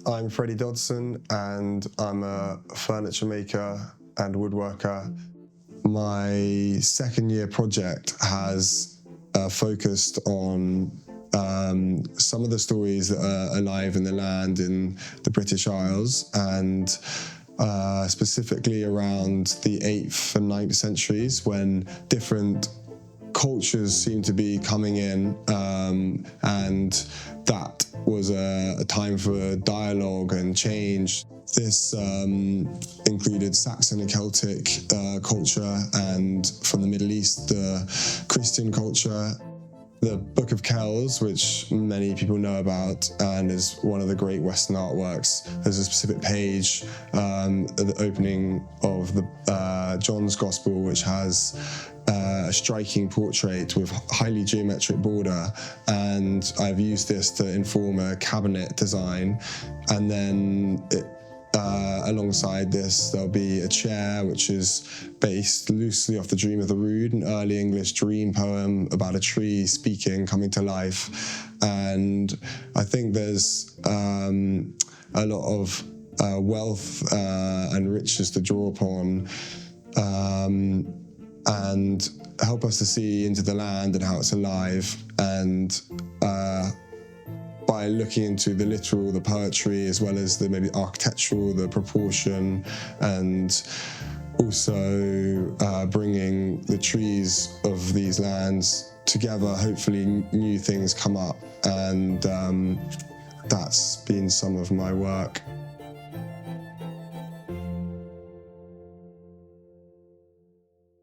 I'm Freddie Dodson and I'm a furniture maker and woodworker. My second year project has focused on some of the stories that are alive in the land in the British Isles, and specifically around the 8th and 9th centuries when different cultures seem to be coming in, and that was a time for dialogue and change. This included Saxon and Celtic culture, and from the Middle East, the Christian culture. The Book of Kells, which many people know about and is one of the great Western artworks, there's a specific page at the opening of the John's Gospel, which has a striking portrait with highly geometric border, and I've used this to inform a cabinet design. And then alongside this, there'll be a chair which is based loosely off the Dream of the Rood, an early English dream poem about a tree speaking, coming to life. And I think there's a lot of wealth and riches to draw upon, and help us to see into the land and how it's alive. And by looking into the literal, the poetry, as well as the maybe architectural, the proportion, and also bringing the trees of these lands together, hopefully new things come up. And that's been some of my work.